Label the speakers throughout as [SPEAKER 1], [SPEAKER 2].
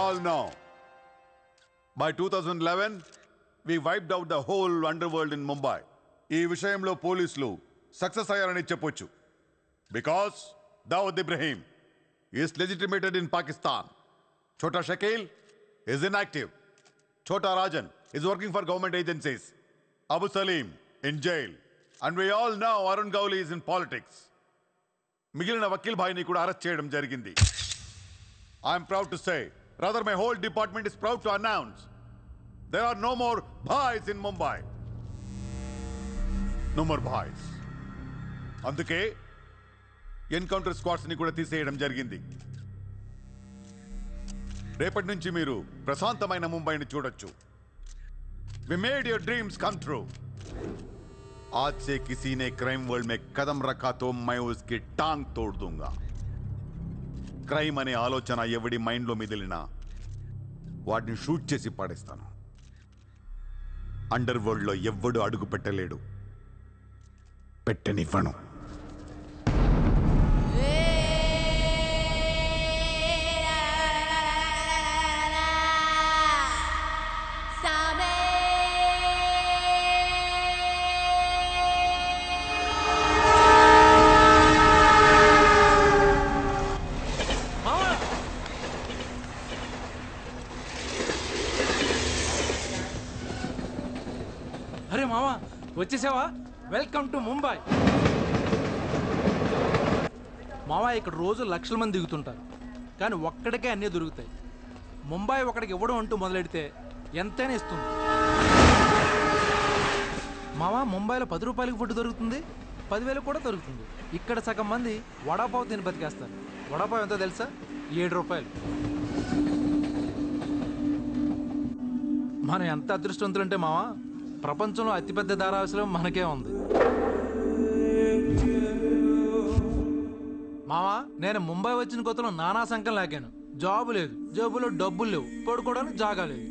[SPEAKER 1] all know, by 2011, we wiped out the whole underworld in Mumbai. ఈ విషయంలో పోలీసులు success అయ్యారని చెప్పొచ్చు. Because Dawood Ibrahim is legitimated in Pakistan. Chota Shakil is inactive. Chota Rajan is working for government agencies. Abu Salim in jail. And we all know Arun Gowli is in politics. మిగిలిన వకీల్ భాయ్ని కూడా arrest చేయడం జరిగింది. I am proud to say, rather my whole department is proud to announce, there are no more bhais in Mumbai. No more bhais. అందుకే encounter squads ని కూడా తీసేయడం జరిగింది. రేపటి నుంచి మీరు ప్రశాంతమైన ముంబైని చూడొచ్చు. We made your dreams come true. आज से किसी ने क्राइम वर्ल्ड में कदम रखा तो मैं उसकी टांग तोड़ दूंगा. క్రైమ్ అనే ఆలోచన ఎవడి మైండ్లో మిదిలినా వాటిని షూట్ చేసి పాడేస్తాను. అండర్ వరల్డ్లో ఎవ్వడు అడుగు పెట్టలేడు, పెట్టనివ్వను.
[SPEAKER 2] అరే మామా వచ్చేసావా? Welcome to Mumbai. మావా ఇక్కడ రోజు లక్షల మంది దిగుతుంటారు, కానీ ఒక్కడికే అన్నీ దొరుకుతాయి. ముంబై ఒకడికి ఇవ్వడం అంటూ మొదలెడితే ఎంతైనా ఇస్తుంది. మావా ముంబైలో 10 రూపాయలకి ఫుడ్ దొరుకుతుంది, 10,000 కూడా దొరుకుతుంది. ఇక్కడ సగం మంది వడాపావ్ తిని బతికేస్తారు. వడాపావ్ ఎంతో తెలుసా? 7 రూపాయలు. మనం ఎంత అదృష్టవంతులంటే మావా, ప్రపంచంలో అతిపెద్ద ధారావాసం మనకే ఉంది. మావా నేను ముంబై వచ్చిన కొత్తలో నానా సంఖ్యం లాగాను. జాబు లేదు, జేబులో డబ్బులు లేవు, పడుకోవడానికి జాగా లేదు.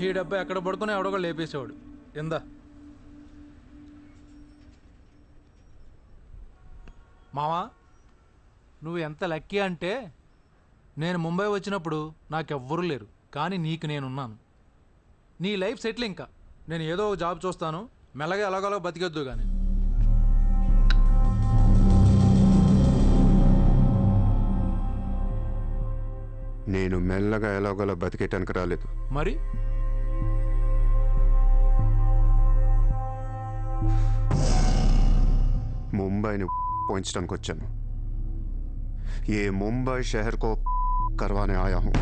[SPEAKER 2] ఈ డబ్బా ఎక్కడ పడుకుని ఎవడో లేపేసేవాడు. ఎందా మావా నువ్వు ఎంత లక్కీ అంటే, నేను ముంబై వచ్చినప్పుడు నాకెవ్వరూ లేరు, కానీ నీకు నేనున్నాను. నీ లైఫ్ సెటిల్. ఇంకా నేను ఏదో జాబ్ చూస్తాను, మెల్లగా ఎలాగోలా బతికొద్దు. కానీ
[SPEAKER 3] నేను మెల్లగా ఎలాగోలా బతికేటానికి రాలేదు.
[SPEAKER 2] మరి
[SPEAKER 3] ముంబైని పోయించడానికి వచ్చాను. ఏ ముంబై షహర్ కో करवाने आया हूं.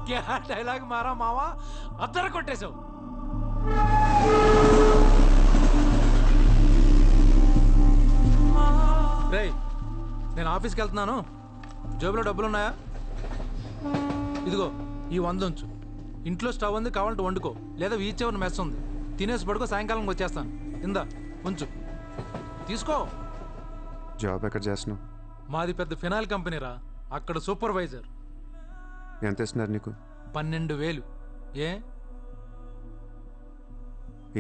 [SPEAKER 2] क्या डायलॉग मारा मावा, अदर కొట్టేసావు. రేయ్ నేను ఆఫీస్కి వెళ్తున్నాను, జేబులో డబ్బులు ఉన్నాయా? ఇదిగో ఈ 100 ఉంచు. ఇంట్లో స్టవ్ ఉంది, కావాలంటే వండుకో, లేదా వీచ్ ఎవరిని మెస్ ఉంది, తినేసి పడుకో, సాయంకాలం వచ్చేస్తాను. ఇందా ఉంచు, తీసుకో.
[SPEAKER 3] జాబ్ ఎక్కడ చేస్తున్నావు?
[SPEAKER 2] మాది పెద్ద ఫినాయిల్ కంపెనీ రా, అక్కడ సూపర్వైజర్.
[SPEAKER 3] ఎంత ఇస్తున్నారు నీకు?
[SPEAKER 2] 12,000. ఏ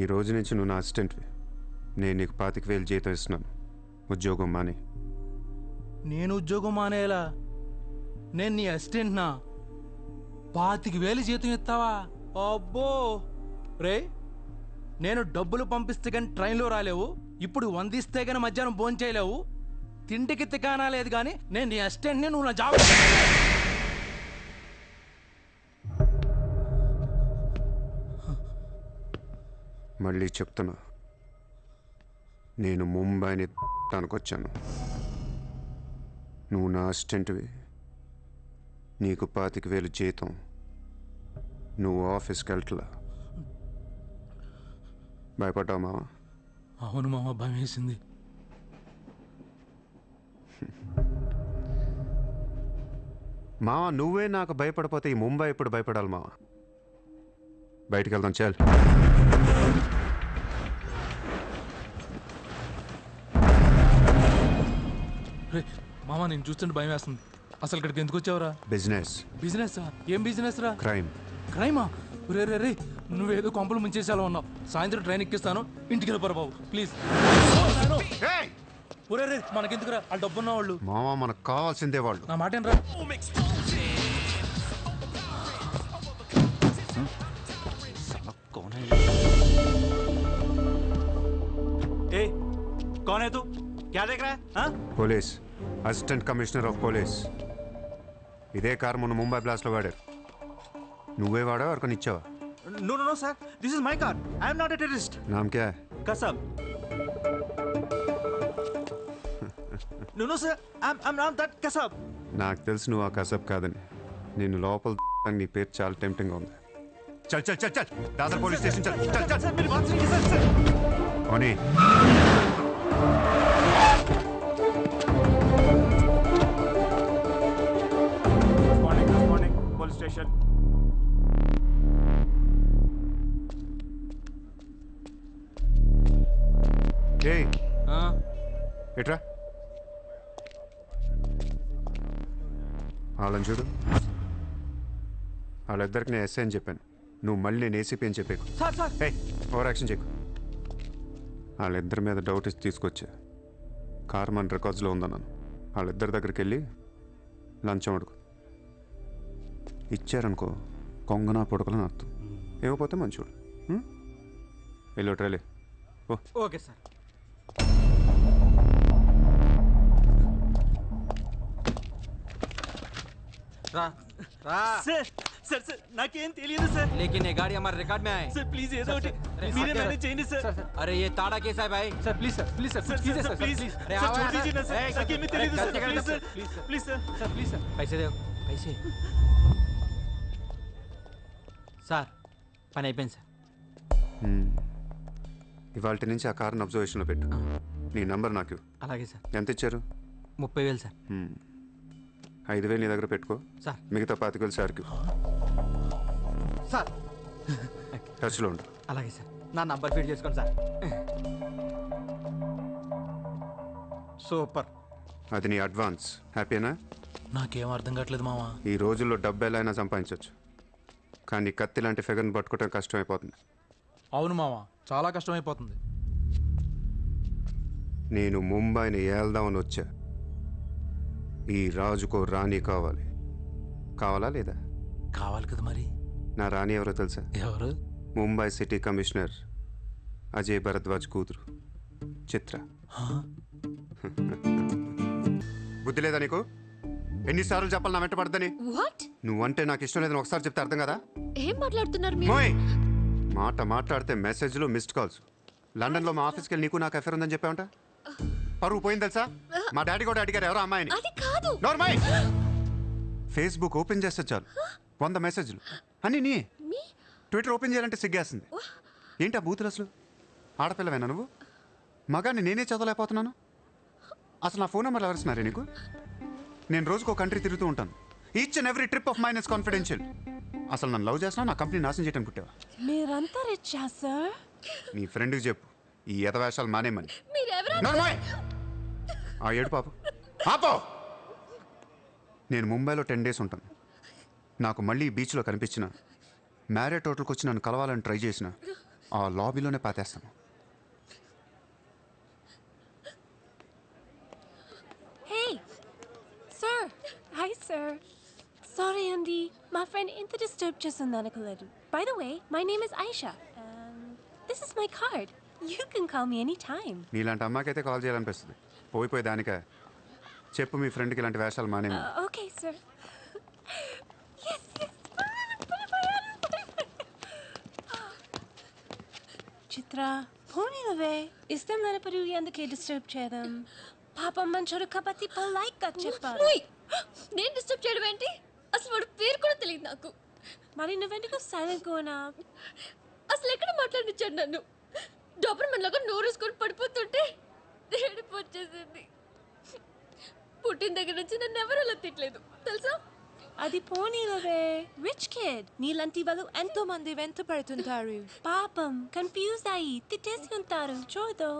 [SPEAKER 3] ఈ రోజు నుంచి నువ్వు నా అసిస్టెంట్వి. నేను నీకు 25,000 జీతం ఇస్తున్నాను. ఉద్యోగం మాని.
[SPEAKER 2] నేను ఉద్యోగం మానేలా? నేను నీ అసిస్టెంట్నా? 25,000 జీతం ఇస్తావా? అబ్బో రే, నేను డబ్బులు పంపిస్తే కానీ ట్రైన్లో రాలేవు, ఇప్పుడు 100 ఇస్తే కానీ మధ్యాహ్నం భోజనం చేయలేవు, తిండికి తికానా లేదు. కానీ నేను నీ అసిస్టెంట్ని, నువ్వు నా జాబ్.
[SPEAKER 3] మళ్ళీ చెప్తున్నా, నేను ముంబైని తనకొచ్చాను. నువ్వు నా అసిస్టెంట్వి, నీకు 25,000 జీతం, నువ్వు ఆఫీస్కి వెళ్ళట్లా. భయపడ్డావు మావా?
[SPEAKER 2] అవును మామ, భయం వేసింది.
[SPEAKER 3] మావా నువ్వే నాకు భయపడిపోతే ఈ ముంబై ఎప్పుడు భయపడాలి మావా? బయటికి వెళ్దాం చాలు.
[SPEAKER 2] మామ నేను చూస్తుంటే భయం వేస్తుంది. అసలు ఇక్కడికి ఎందుకు వచ్చావురా?
[SPEAKER 3] బిజినెస్.
[SPEAKER 2] బిజినెస్? ఏం బిజినెస్ రా?
[SPEAKER 3] క్రైమ్.
[SPEAKER 2] క్రైమా? రే రే రే, నువ్వేదో కొంపలు ముంచేసేలా ఉన్నావు. సాయంత్రం ట్రైన్ ఎక్కిస్తాను, ఇంటికి వెళ్ళిపోరా బాబు ప్లీజ్. ఒరే రే మనకెందుకురా వాళ్ళు డబ్బున్న వాళ్ళు.
[SPEAKER 3] మామ మనకు కావాల్సిందే వాళ్ళు.
[SPEAKER 2] నా మాట రా.
[SPEAKER 4] ए, कौन है तू? क्या देख रहा है? हाँ?
[SPEAKER 3] Police, assistant commissioner of police. ఇదే కారు మొన్న ముంబై బ్లాస్ట్లో వాడారు. నువ్వే వాడావు ఎవరికొని ఇచ్చావా?
[SPEAKER 4] No, no, no, sir. This is my car. I am not a terrorist.
[SPEAKER 3] నామ్ క్యా?
[SPEAKER 4] Kasab. No, no, sir. I'm not that Kasab.
[SPEAKER 3] నాకు తెలుసు నువ్వు ఆ కసబ్ కాదని. నేను లోపల నీ పేరు చాలా టెంప్టింగ్గా ఉంది. చల్ చల్ చల్ చల్ దాసర్ పోలీస్ స్టేషన్ చల్ చల్ చల్.
[SPEAKER 4] Sir, मेरी बात सुनिए, sir, sir.
[SPEAKER 3] ఓనీ
[SPEAKER 4] Good morning, police station.
[SPEAKER 3] ఏయ్
[SPEAKER 2] ఆ,
[SPEAKER 3] ఎట్రా వాళ్ళని చూడు. వాళ్ళిద్దరికి నేను ఎస్ఐ అని చెప్పాను. నువ్వు మళ్ళీ నేను ఏసీపీ అని చెప్పాకు.
[SPEAKER 4] Sir, sir.
[SPEAKER 3] ఏ ఓవర్ యాక్షన్ చెక్కు. వాళ్ళిద్దరి మీద డౌట్ ఇచ్చి తీసుకొచ్చా. కార్ మన రికార్డ్స్లో ఉందన్నాను. వాళ్ళిద్దరి దగ్గరికి వెళ్ళి లంచం అడుగు. ఇచ్చారనుకో కొంగనా పొడకలని అర్థం. ఏమైపోతే మంచివాడు. వెళ్ళి ట్రైలే ఓ.
[SPEAKER 4] Okay, sir.
[SPEAKER 5] రా రా
[SPEAKER 4] Sir, sir, sir. నాకేం తెలియదు సార్.
[SPEAKER 5] लेकिन ये गाड़ी हमारे रिकॉर्ड में आए
[SPEAKER 4] సార్ ప్లీజ్ ఏదో ఒకటి
[SPEAKER 5] अरे,
[SPEAKER 4] మీరే
[SPEAKER 5] हाँ,
[SPEAKER 4] మేనేజ్ చేయండి సార్.
[SPEAKER 5] अरे ये ताड़ा केस है भाई
[SPEAKER 2] sir please sir please sir
[SPEAKER 4] sir
[SPEAKER 2] please
[SPEAKER 4] sir
[SPEAKER 2] sir
[SPEAKER 4] please
[SPEAKER 2] please
[SPEAKER 5] अरे
[SPEAKER 4] సార్
[SPEAKER 5] आओ
[SPEAKER 4] छोड़
[SPEAKER 5] यार,
[SPEAKER 4] दीजिए ना
[SPEAKER 5] ए,
[SPEAKER 4] सर. నాకేమీ తెలియదు
[SPEAKER 5] गलती
[SPEAKER 4] సార్.
[SPEAKER 5] कर
[SPEAKER 4] ప్లీజ్
[SPEAKER 5] दो,
[SPEAKER 4] sir
[SPEAKER 5] please sir.
[SPEAKER 4] Please sir.
[SPEAKER 2] Sir please sir.
[SPEAKER 5] पैसे दो पैसे సార్ పని అయిపోయింది సార్.
[SPEAKER 3] ఇవాళ నుంచి ఆ కార్ని అబ్జర్వేషన్లో పెట్టు. నీ నంబర్ నాకు ఇవ్వు.
[SPEAKER 5] అలాగే సార్.
[SPEAKER 3] ఎంత ఇచ్చారు?
[SPEAKER 5] 30,000 సార్.
[SPEAKER 3] 5,000 నీ దగ్గర పెట్టుకో.
[SPEAKER 5] సార్
[SPEAKER 3] మిగతా 25,000 సార్కి
[SPEAKER 5] సార్
[SPEAKER 3] టచ్లో ఉండు.
[SPEAKER 5] అలాగే సార్. నా నంబర్ ఫీడ్ చేసుకోండి సార్. సూపర్.
[SPEAKER 3] అది నీ అడ్వాన్స్. హ్యాపీనా?
[SPEAKER 2] నాకేం అర్థం కావట్లేదు మావా.
[SPEAKER 3] ఈ రోజుల్లో డబ్బు ఎలా అయినా సంపాదించవచ్చు, కానీ కత్తి లాంటి ఫిగర్ని పట్టుకోవడం కష్టమైపోతుంది.
[SPEAKER 2] అవును మావా, చాలా కష్టమైపోతుంది.
[SPEAKER 3] నేను ముంబైని ఏల్దామని వచ్చా. ఈ రాజుకో రాణి కావాలి. కావాలా లేదా?
[SPEAKER 2] కావాలి కదా మరి.
[SPEAKER 3] నా రాణి ఎవరో తెలుసా?
[SPEAKER 2] ఎవరు?
[SPEAKER 3] ముంబై సిటీ కమిషనర్ అజయ్ భరద్వాజ్ కూతురు చిత్ర. బుద్ధి లేదా నీకు? ఎన్నిసార్లు చెప్పాలి నా వెంట పడదని?
[SPEAKER 6] వాట్?
[SPEAKER 3] నువ్వంటే నాకు ఇష్టం లేదని ఒకసారి చెప్తే అర్థం కదా?
[SPEAKER 6] ఏం మాట్లాడుతున్నారు మీరు?
[SPEAKER 3] మోయ్! మాట మాట్లాడితే మెసేజ్లు మిస్డ్ కాల్స్. లండన్లో మా ఆఫీస్కి వెళ్ళి నీకు నాకు అఫేర్ ఉందని చెప్పావంట. పరువు పోయింది తెలుసా? మా డాడీ కూడా అడిగారు ఎవరో అమ్మాయిని.
[SPEAKER 6] అది కాదు.
[SPEAKER 3] నోర్మై! ఫేస్బుక్ ఓపెన్ చేస్తే చాలు 100 మెసేజ్లు అన్నీ నీ.
[SPEAKER 6] మీ
[SPEAKER 3] ట్విట్టర్ ఓపెన్ చేయాలంటే సిగ్గేస్తుంది. ఏంటి ఆ బూతులు అసలు? ఆడపిల్లవేనా నువ్వు? మగాన్ని నేనే చదవలేకపోతున్నాను. అసలు నా ఫోన్ నెంబర్లు ఎవరిస్తున్నారే నీకు? నేను రోజుకో కంట్రీ తిరుగుతూ ఉంటాను. Each and every trip of mine is confidential. అసలు నన్ను లవ్ చేస్తున్నావు, నా కంపెనీ నాశనం చేయడానికి పుట్టావా?
[SPEAKER 6] మీరంతా రిచ్చా సార్?
[SPEAKER 3] నీ ఫ్రెండ్కి చెప్పు ఈ ఎదవేషాలు మానేమని.
[SPEAKER 6] మీరెవరు?
[SPEAKER 3] నోర్మోయ్! ఆ ఏడు పాప పాపో. నేను ముంబైలో 10 days ఉంటాను. నాకు మళ్ళీ బీచ్లో కనిపించిన, మ్యారేట్ హోటల్కి వచ్చి నన్ను కలవాలని ట్రై చేసిన, ఆ లాబీలోనే పాతేస్తాను.
[SPEAKER 6] Hey sir. Hi sir. Sorry అండి, మా ఫ్రెండ్ ఇంత డిస్టర్బ్ చేస్తుంది అనుకోలేదు. By the way, my name is Aisha. This is my card. You can call me any time.
[SPEAKER 3] నీలాంటి అమ్మాయికైతే కాల్ చేయాలనిపిస్తుంది. పోయిపోయి దానికా? చెప్పు మీ ఫ్రెండ్కి ఇలాంటి వేషాలు మానేమి.
[SPEAKER 6] Okay sir. చిత్ర పోనీలవే. ఇష్టం లేనప్పుడు ఎందుకే డిస్టర్బ్ చేయడం? పాపం మంచోడు కాబట్టి పొలైట్ గా చెప్పాలి.
[SPEAKER 7] నేను డిస్టర్బ్ చేయడం ఏంటి? అసలు వాడు పేరు కూడా తెలియదు నాకు.
[SPEAKER 6] మరి నువ్వెందుకు సైలెంట్ కోనా?
[SPEAKER 7] అసలు ఎక్కడ మాట్లాడించాడు నన్ను? డాబర్మన్ లాగా నోరేసుకొని పడిపోతుంటే ఏడుపు వచ్చేసింది. పుట్టిన దగ్గర నుంచి నన్ను ఎవరు అలా తిట్టలేదు తెలుసా?
[SPEAKER 6] అది పోనీలవే. రిచ్ కిడ్ నీలాంటి వాళ్ళు ఎంతో మంది వెంట పడుతుంటారు. పాపం కన్ఫ్యూజ్ అయ్యి తిట్టేసి ఉంటారు. చూడు.